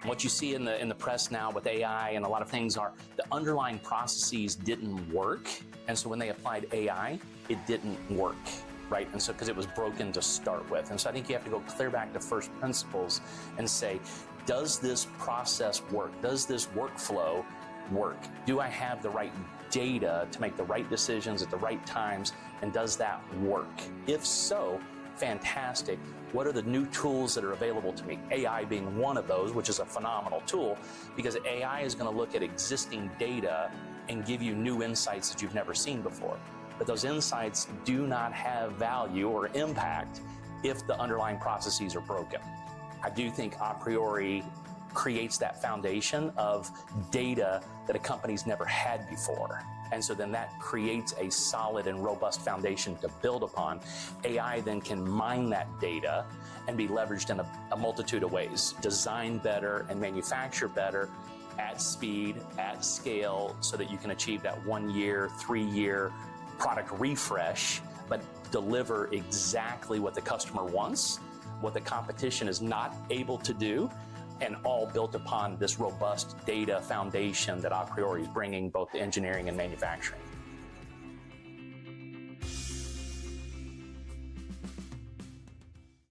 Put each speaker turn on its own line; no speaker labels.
What you see in the press now with AI and a lot of things are the underlying processes didn't work. And so when they applied AI, it didn't work, right? And so because it was broken to start with. And so I think you have to go clear back to first principles and say, does this process work? Does this workflow work? Do I have the right data to make the right decisions at the right times? And does that work? If so, fantastic. What are the new tools that are available to me? AI being one of those, which is a phenomenal tool, because AI is going to look at existing data and give you new insights that you've never seen before. But those insights do not have value or impact if the underlying processes are broken. I do think aPriori creates that foundation of data that a company's never had before. And so then that creates a solid and robust foundation to build upon. AI then can mine that data and be leveraged in a multitude of ways. Design better and manufacture better at speed, at scale, so that you can achieve that 1 year, 3 year product refresh, but deliver exactly what the customer wants, what the competition is not able to do, and all built upon this robust data foundation that aPriori is bringing both to engineering and manufacturing.